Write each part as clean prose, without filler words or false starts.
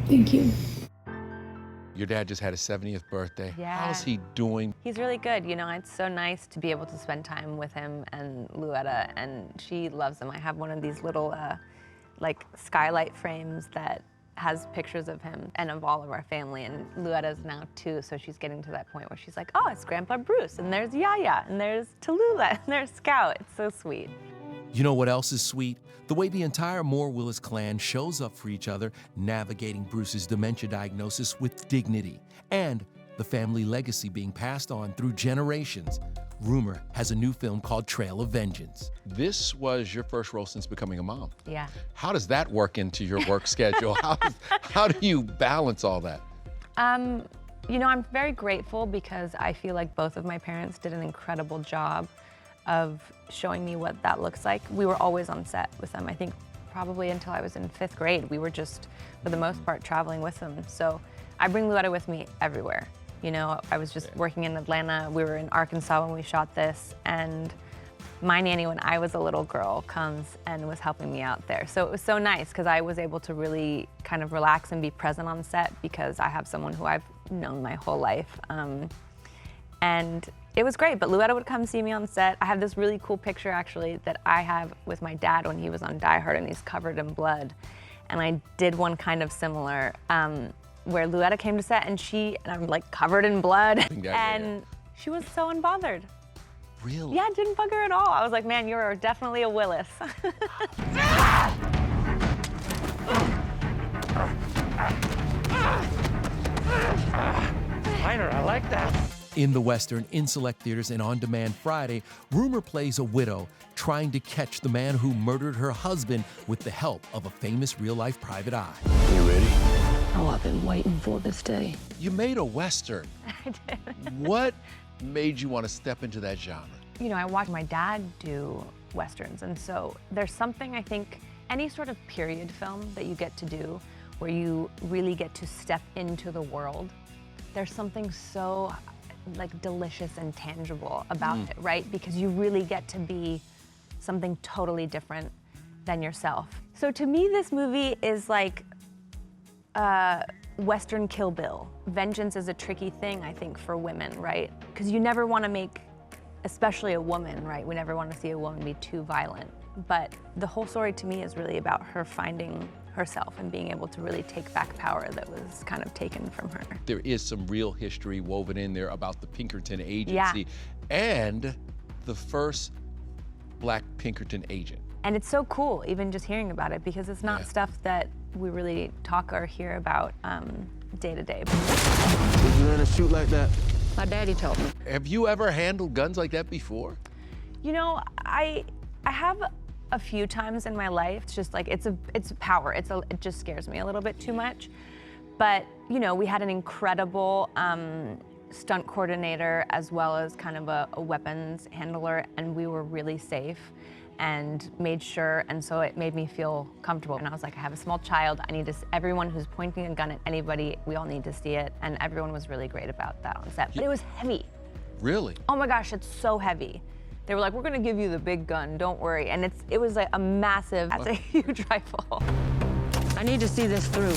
Thank you. Your dad just had his 70th birthday. Yeah. How's he doing? He's really good. You know, it's so nice to be able to spend time with him and Luetta, and she loves him. I have one of these little, like, skylight frames that has pictures of him and of all of our family, and Luetta's now 2, so she's getting to that point where she's like, oh, it's Grandpa Bruce, and there's Yaya, and there's Tallulah, and there's Scout. It's so sweet. You know what else is sweet? The way the entire Moore Willis clan shows up for each other, navigating Bruce's dementia diagnosis with dignity, and the family legacy being passed on through generations. Rumer has a new film called Trail of Vengeance. This was your first role since becoming a mom. Yeah. How does that work into your work schedule? How do you balance all that? You know, I'm very grateful because I feel like both of my parents did an incredible job of showing me what that looks like. We were always on set with them. I think probably until I was in 5th grade, we were just, for the most part, traveling with them. So I bring Luetta with me everywhere. You know, I was just working in Atlanta. We were in Arkansas when we shot this, and my nanny, when I was a little girl, comes and was helping me out there. So it was so nice because I was able to really kind of relax and be present on set because I have someone who I've known my whole life. And it was great, but Luetta would come see me on set. I have this really cool picture, actually, that I have with my dad when he was on Die Hard and he's covered in blood. And I did one kind of similar, where Luetta came to set and I'm like covered in blood. And she was so unbothered. Really? Yeah, it didn't bug her at all. I was like, man, you're definitely a Willis. Minor, I like that. In the Western, in select theaters and on demand Friday, Rumer plays a widow trying to catch the man who murdered her husband with the help of a famous real-life private eye. You ready? Oh, I've been waiting for this day. You made a Western. I did. What made you want to step into that genre? You know, I watched my dad do Westerns, and so there's something, I think, any sort of period film that you get to do where you really get to step into the world, there's something so like delicious and tangible about it, right? Because you really get to be something totally different than yourself. So to me, this movie is like Western Kill Bill. Vengeance is a tricky thing, I think, for women, right? Because you never want to make, especially a woman, right? We never want to see a woman be too violent. But the whole story to me is really about her finding herself and being able to really take back power that was kind of taken from her. There is some real history woven in there about the Pinkerton Agency and the first Black Pinkerton agent. And it's so cool, even just hearing about it, because it's not stuff that we really talk or hear about day to day. Did you learn to shoot like that? My daddy taught me. Have you ever handled guns like that before? You know, I have a few times in my life. It's just like, it's power. It just scares me a little bit too much. But, you know, we had an incredible stunt coordinator as well as kind of a weapons handler, and we were really safe and made sure, and so it made me feel comfortable. And I was like, I have a small child. I need to, everyone who's pointing a gun at anybody, we all need to see it. And everyone was really great about that on set. But it was heavy. Really? Oh my gosh, it's so heavy. They were like, we're gonna give you the big gun, don't worry. And it was like a massive, that's a huge rifle. I need to see this through.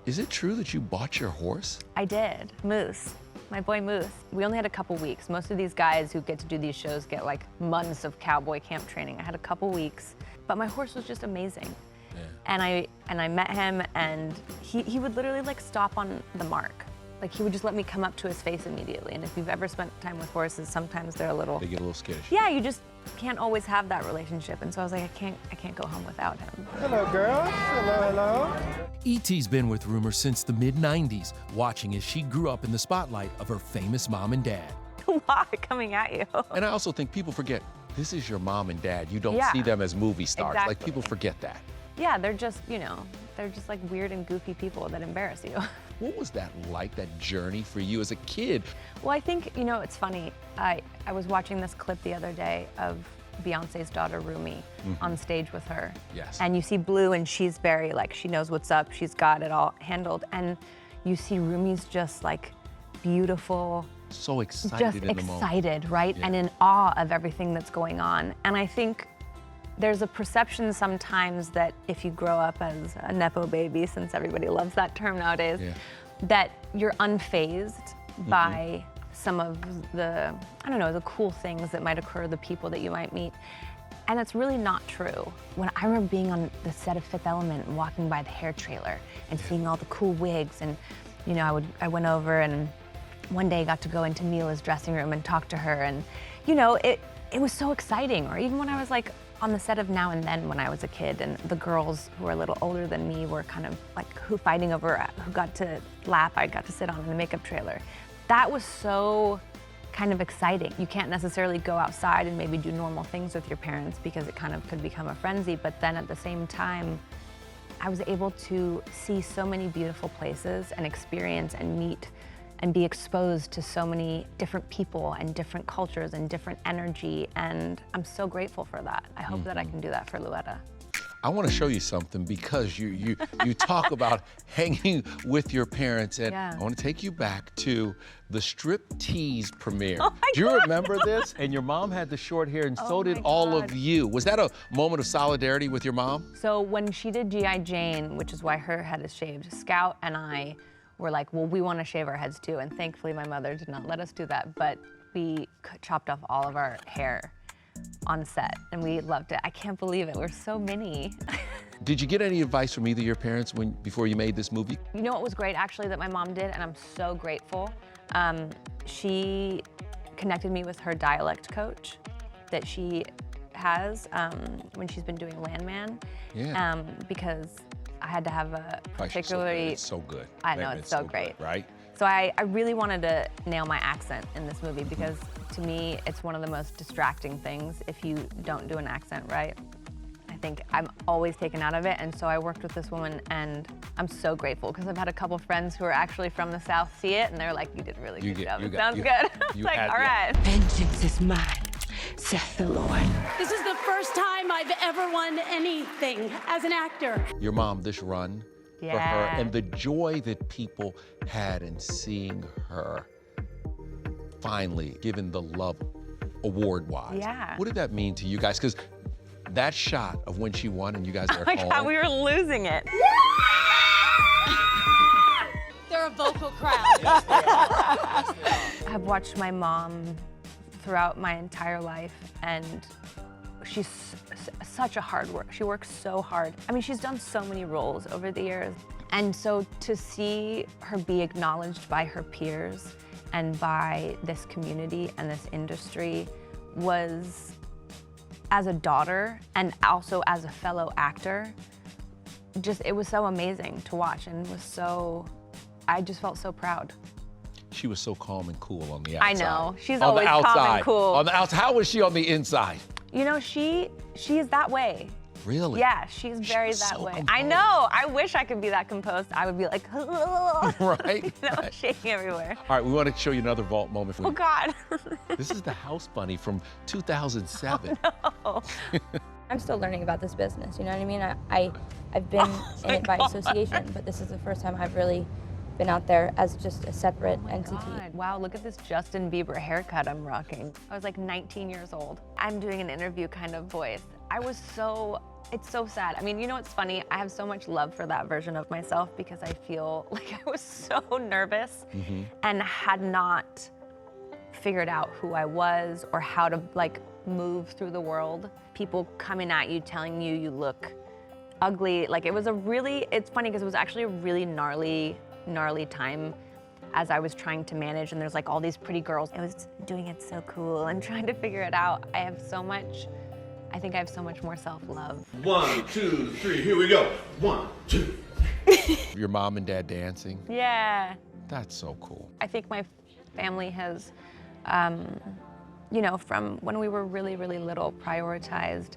Is it true that you bought your horse? I did, Moose, my boy Moose. We only had a couple weeks. Most of these guys who get to do these shows get like months of cowboy camp training. I had a couple weeks, but my horse was just amazing. Yeah. And I met him, and he would literally like stop on the mark. Like, he would just let me come up to his face immediately. And if you've ever spent time with horses, sometimes they're a little... They get a little skittish. Yeah, you just can't always have that relationship. And so I was like, I can't go home without him. Hello, girls. Hello, hello. E.T.'s been with Rumer since the mid-90s, watching as she grew up in the spotlight of her famous mom and dad. Why? Coming at you. And I also think people forget, this is your mom and dad. You don't Yeah. see them as movie stars. Like, Exactly. people forget that. Yeah, they're just, you know, they're just like weird and goofy people that embarrass you. What was that like, that journey for you as a kid? Well, I think, you know, it's funny. I was watching this clip the other day of Beyonce's daughter, Rumi, on stage with her. Yes. And you see Blue, and she's very, like, she knows what's up. She's got it all handled. And you see Rumi's just, like, beautiful, So excited just in the moment. excited, right? Yeah. And in awe of everything that's going on. And I think There's a perception sometimes that if you grow up as a Nepo baby, since everybody loves that term nowadays, that you're unfazed by some of the, I don't know, the cool things that might occur, the people that you might meet. And that's really not true. When I remember being on the set of Fifth Element and walking by the hair trailer and seeing all the cool wigs, and you know, I went over and one day got to go into Mila's dressing room and talk to her, and you know, it was so exciting. Or even when I was like on the set of Now and Then when I was a kid, and the girls who were a little older than me were kind of like fighting over who got to lap I got to sit on in the makeup trailer. That was so kind of exciting. You can't necessarily go outside and maybe do normal things with your parents because it kind of could become a frenzy, but then at the same time, I was able to see so many beautiful places and experience and meet and be exposed to so many different people and different cultures and different energy, and I'm so grateful for that. I hope that I can do that for Luetta. I want to show you something because you talk about hanging with your parents, and I want to take you back to the striptease premiere. Do you remember this? And your mom had the short hair, and so did all of you. Was that a moment of solidarity with your mom? So when she did G.I. Jane, which is why her head is shaved, Scout and I were like, well, we want to shave our heads too, and thankfully my mother did not let us do that, but we chopped off all of our hair on set, and we loved it. I can't believe it. We're so mini. Did you get any advice from either of your parents before you made this movie? You know what was great, actually, that my mom did, and I'm so grateful? She connected me with her dialect coach that she has when she's been doing Landman. Yeah. Because I had to have a particularly... It's so good. I know, it's so great. Good, right? So I really wanted to nail my accent in this movie because to me, it's one of the most distracting things if you don't do an accent right. I think I'm always taken out of it, and so I worked with this woman, and I'm so grateful because I've had a couple friends who are actually from the South see it, and they're like, you did a really good job. It sounds good. It's like, all right. Vengeance is mine, saith the Lord. This is the first time I've ever won anything as an actor. Your mom, this run for her, and the joy that people had in seeing her finally given the love award-wise. Yeah. What did that mean to you guys? Because that shot of when she won and you guys are Oh my home. God, we were losing it. They're a vocal crowd. I've watched my mom throughout my entire life, and she's such a hard worker. She works so hard. I mean, she's done so many roles over the years. And so to see her be acknowledged by her peers and by this community and this industry was, as a daughter and also as a fellow actor, it was so amazing to watch, and I just felt so proud. She was so calm and cool on the outside. I know, she's on always the outside. calm and cool. On the outside, how was she on the inside? You know, she is that way. Really? Yeah, she's very was that so way. composed. I know. I wish I could be that composed. I would be like, Right? you know, shaking everywhere. All right, we want to show you another vault moment. Oh God. This is the House Bunny from 2007. Oh, no. I'm still learning about this business, you know what I mean? I've been in it by association, but this is the first time I've really been out there as just a separate entity. God. Wow, look at this Justin Bieber haircut I'm rocking. I was like 19 years old. I'm doing an interview kind of voice. It's so sad. I mean, you know what's funny? I have so much love for that version of myself because I feel like I was so nervous and had not figured out who I was or how to like move through the world. People coming at you, telling you you look ugly. Like it's funny because it was actually a really gnarly time as I was trying to manage, and there's like all these pretty girls. I was doing it so cool and trying to figure it out. I think I have so much more self-love. 1, 2, 3, here we go. 1, 2. Your mom and dad dancing. Yeah. That's so cool. I think my family has, you know, from when we were really, really little, prioritized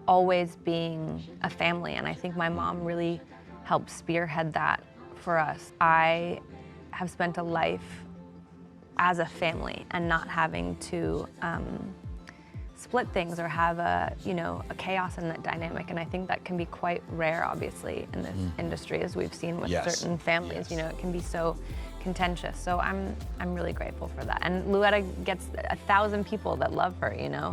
always being a family, and I think my mom really helped spearhead that for us. I have spent a life as a family and not having to split things or have a chaos in that dynamic, and I think that can be quite rare, obviously, in this industry, as we've seen with certain families. You know, it can be so contentious. So I'm really grateful for that. And Luetta gets 1,000 people that love her, you know.